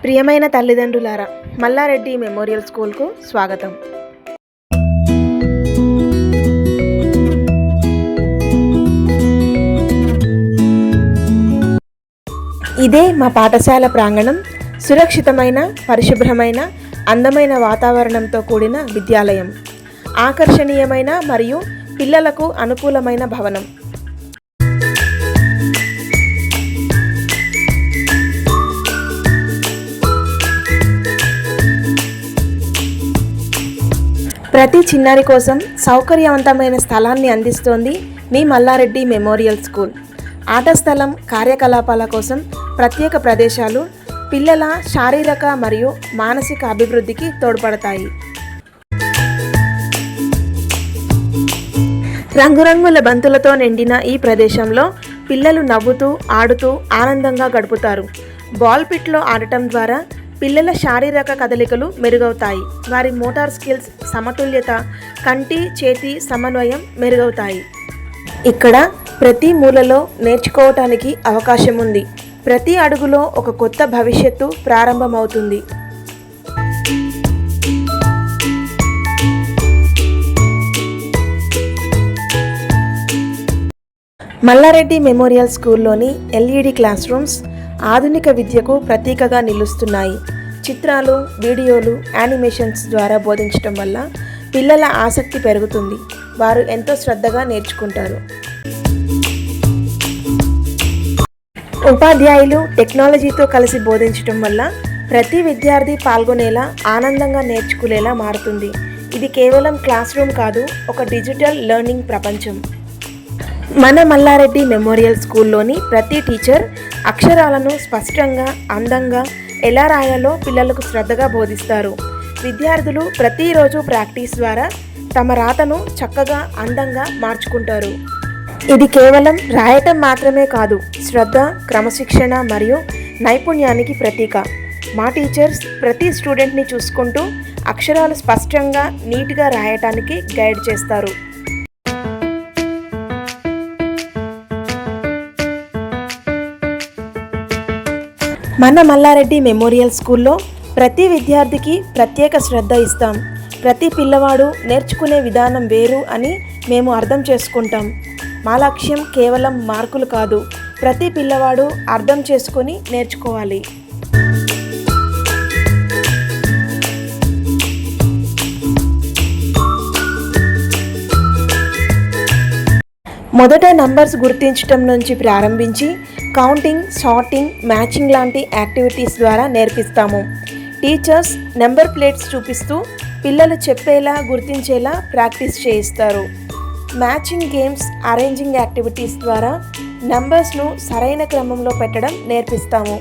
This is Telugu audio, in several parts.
ప్రియమైన తల్లిదండ్రులారా, మల్లారెడ్డి మెమోరియల్ స్కూల్కు స్వాగతం. ఇదే మా పాఠశాల ప్రాంగణం. సురక్షితమైన, పరిశుభ్రమైన, అందమైన వాతావరణంతో కూడిన విద్యాలయం. ఆకర్షణీయమైన మరియు పిల్లలకు అనుకూలమైన భవనం. ప్రతి చిన్నారి కోసం సౌకర్యవంతమైన స్థలాన్ని అందిస్తోంది మీ మల్లారెడ్డి మెమోరియల్ స్కూల్. ఆట స్థలం, కార్యకలాపాల కోసం ప్రత్యేక ప్రదేశాలు పిల్లల శారీరక మరియు మానసిక అభివృద్ధికి తోడ్పడతాయి. రంగురంగుల బంతులతో నిండిన ఈ ప్రదేశంలో పిల్లలు నవ్వుతూ, ఆడుతూ ఆనందంగా గడుపుతారు. బాల్ పిట్లో ఆడటం ద్వారా పిల్లల శారీరక కదలికలు మెరుగవుతాయి. వారి మోటార్ స్కిల్స్, సమతుల్యత, కంటి చేతి సమన్వయం మెరుగవుతాయి. ఇక్కడ ప్రతి మూలలో నేర్చుకోవటానికి అవకాశం ఉంది. ప్రతి అడుగులో ఒక కొత్త భవిష్యత్తు ప్రారంభమవుతుంది. మల్లారెడ్డి మెమోరియల్ స్కూల్లోని ఎల్ఈడి క్లాస్ రూమ్స్ ఆధునిక విద్యకు ప్రతీకగా నిలుస్తున్నాయి. చిత్రాలు, వీడియోలు, యానిమేషన్స్ ద్వారా బోధించడం వల్ల పిల్లల ఆసక్తి పెరుగుతుంది. వారు ఎంతో శ్రద్ధగా నేర్చుకుంటారు. ఉపాధ్యాయులు టెక్నాలజీతో కలిసి బోధించడం వల్ల ప్రతి విద్యార్థి పాల్గొనేలా, ఆనందంగా నేర్చుకునేలా మారుతుంది. ఇది కేవలం క్లాస్ రూమ్ కాదు, ఒక డిజిటల్ లెర్నింగ్ ప్రపంచం. మన మల్లారెడ్డి మెమోరియల్ స్కూల్లోని ప్రతి టీచర్ అక్షరాలను స్పష్టంగా, అందంగా ఎలా రాయాలో పిల్లలకు శ్రద్ధగా బోధిస్తారు. విద్యార్థులు ప్రతిరోజు ప్రాక్టీస్ ద్వారా తమ రాతను చక్కగా, అందంగా మార్చుకుంటారు. ఇది కేవలం రాయటం మాత్రమే కాదు, శ్రద్ధ, క్రమశిక్షణ మరియు నైపుణ్యానికి ప్రతీక. మా టీచర్స్ ప్రతి స్టూడెంట్ని చూసుకుంటూ అక్షరాలు స్పష్టంగా, నీట్గా రాయటానికి గైడ్ చేస్తారు. మన మల్లారెడ్డి మెమోరియల్ స్కూల్లో ప్రతి విద్యార్థికి ప్రత్యేక శ్రద్ధ ఇస్తాం. ప్రతి పిల్లవాడు నేర్చుకునే విధానం వేరు అని మేము అర్థం చేసుకుంటాం. మా లక్ష్యం కేవలం మార్కులు కాదు, ప్రతి పిల్లవాడు అర్థం చేసుకొని నేర్చుకోవాలి. మొదట నంబర్స్ గుర్తించటం నుంచి ప్రారంభించి కౌంటింగ్, సార్టింగ్, మ్యాచింగ్ లాంటి యాక్టివిటీస్ ద్వారా నేర్పిస్తాము. టీచర్స్ నెంబర్ ప్లేట్స్ చూపిస్తూ పిల్లలు చెప్పేలా, గుర్తించేలా ప్రాక్టీస్ చేయిస్తారు. మ్యాచింగ్ గేమ్స్, అరేంజింగ్ యాక్టివిటీస్ ద్వారా నంబర్స్ను సరైన క్రమంలో పెట్టడం నేర్పిస్తాము.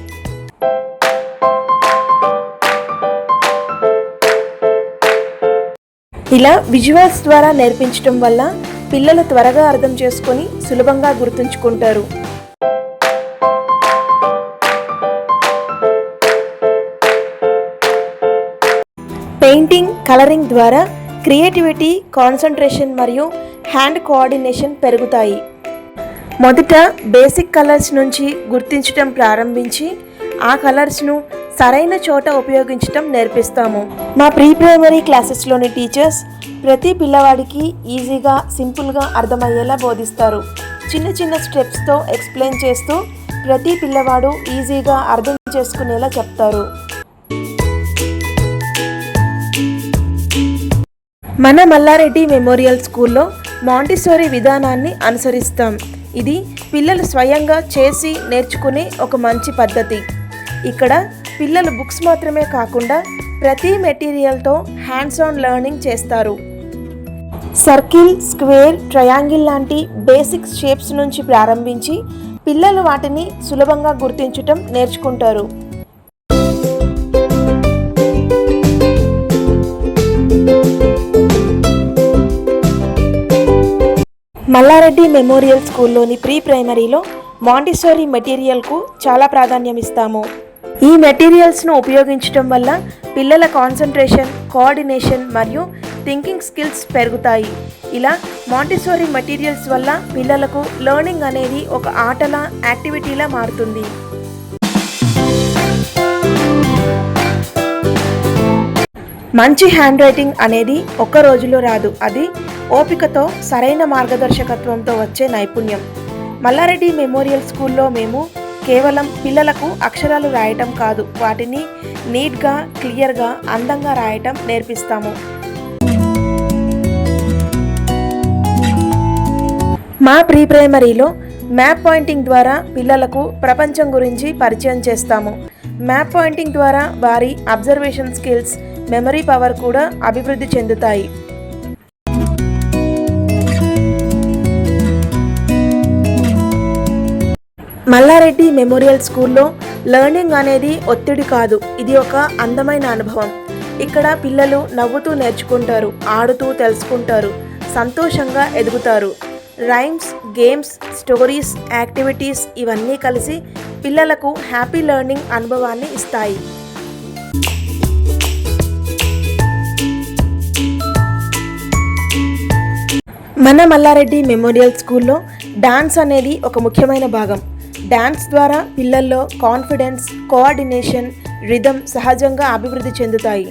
ఇలా విజువల్స్ ద్వారా నేర్పించడం వల్ల పిల్లలు త్వరగా అర్థం చేసుకొని సులభంగా గుర్తుంచుకుంటారు. పెయింటింగ్, కలరింగ్ ద్వారా క్రియేటివిటీ, కాన్సంట్రేషన్ మరియు హ్యాండ్ కోఆర్డినేషన్ పెరుగుతాయి. మొదట బేసిక్ కలర్స్ నుంచి గుర్తించడం ప్రారంభించి ఆ కలర్స్ను సరైన చోట ఉపయోగించడం నేర్పిస్తాము. మా ప్రీ ప్రైమరీ క్లాసెస్లోని టీచర్స్ ప్రతి పిల్లవాడికి ఈజీగా, సింపుల్గా అర్థమయ్యేలా బోధిస్తారు. చిన్న చిన్న స్టెప్స్తో ఎక్స్ప్లెయిన్ చేస్తూ ప్రతి పిల్లవాడు ఈజీగా అర్థం చేసుకునేలా చెప్తారు. మన మల్లారెడ్డి మెమోరియల్ స్కూల్లో మాంటిసోరీ విధానాన్ని అనుసరిస్తాం. ఇది పిల్లలు స్వయంగా చేసి నేర్చుకునే ఒక మంచి పద్ధతి. ఇక్కడ పిల్లలు బుక్స్ మాత్రమే కాకుండా ప్రతి మెటీరియల్తో హ్యాండ్స్ ఆన్ లెర్నింగ్ చేస్తారు. సర్కిల్, స్క్వేర్, ట్రయాంగిల్ లాంటి బేసిక్ షేప్స్ నుంచి ప్రారంభించి పిల్లలు వాటిని సులభంగా గుర్తించటం నేర్చుకుంటారు. మల్లారెడ్డి మెమోరియల్ స్కూల్లోని ప్రీ ప్రైమరీలో మాంటిసోరీ మెటీరియల్కు చాలా ప్రాధాన్యం ఇస్తాము. ఈ మెటీరియల్స్ను ఉపయోగించడం వల్ల పిల్లల కాన్సంట్రేషన్, కోఆర్డినేషన్ మరియు థింకింగ్ స్కిల్స్ పెరుగుతాయి. ఇలా మాంటిసోరీ మెటీరియల్స్ వల్ల పిల్లలకు లెర్నింగ్ అనేది ఒక ఆటలా, యాక్టివిటీలా మారుతుంది. మంచి హ్యాండ్ రైటింగ్ అనేది ఒక్క రోజులో రాదు. అది ఓపికతో, సరైన మార్గదర్శకత్వంతో వచ్చే నైపుణ్యం. మల్లారెడ్డి మెమోరియల్ స్కూల్లో మేము కేవలం పిల్లలకు అక్షరాలు రాయటం కాదు, వాటిని నీట్గా, క్లియర్గా, అందంగా రాయటం నేర్పిస్తాము. మా ప్రీ ప్రైమరీలో మ్యాప్ పాయింటింగ్ ద్వారా పిల్లలకు ప్రపంచం గురించి పరిచయం చేస్తాము. మ్యాప్ పాయింటింగ్ ద్వారా వారి అబ్జర్వేషన్ స్కిల్స్, మెమరీ పవర్ కూడా అభివృద్ధి చెందుతాయి. మల్లారెడ్డి మెమోరియల్ స్కూల్లో లెర్నింగ్ అనేది ఒత్తిడి కాదు, ఇది ఒక అందమైన అనుభవం. ఇక్కడ పిల్లలు నవ్వుతూ నేర్చుకుంటారు, ఆడుతూ తెలుసుకుంటారు, సంతోషంగా ఎదుగుతారు. రైమ్స్, గేమ్స్, స్టోరీస్, యాక్టివిటీస్ ఇవన్నీ కలిసి పిల్లలకు హ్యాపీ లెర్నింగ్ అనుభవాన్ని ఇస్తాయి. మన మల్లారెడ్డి మెమోరియల్ స్కూల్లో డాన్స్ అనేది ఒక ముఖ్యమైన భాగం. డాన్స్ ద్వారా పిల్లల్లో కాన్ఫిడెన్స్, కోఆర్డినేషన్, రిథమ్ సహజంగా అభివృద్ధి చెందుతాయి.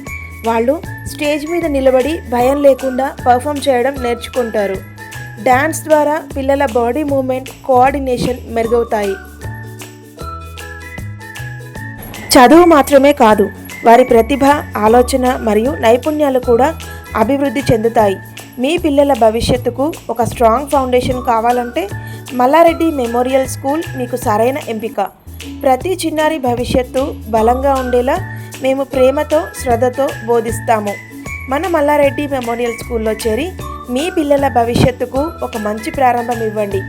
వాళ్ళు స్టేజ్ మీద నిలబడి భయం లేకుండా పర్ఫామ్ చేయడం నేర్చుకుంటారు. డాన్స్ ద్వారా పిల్లల బాడీ మూవ్మెంట్, కోఆర్డినేషన్ మెరుగవుతాయి. చదువు మాత్రమే కాదు, వారి ప్రతిభ, ఆలోచన మరియు నైపుణ్యాలు కూడా అభివృద్ధి చెందుతాయి. మీ పిల్లల భవిష్యత్తుకు ఒక స్ట్రాంగ్ ఫౌండేషన్ కావాలంటే మల్లారెడ్డి మెమోరియల్ స్కూల్ మీకు సరైన ఎంపిక. ప్రతి చిన్నారి భవిష్యత్తు బలంగా ఉండేలా మేము ప్రేమతో, శ్రద్ధతో బోధిస్తాము. మన మల్లారెడ్డి మెమోరియల్ స్కూల్లో చేరి మీ పిల్లల భవిష్యత్తుకు ఒక మంచి ప్రారంభం ఇవ్వండి.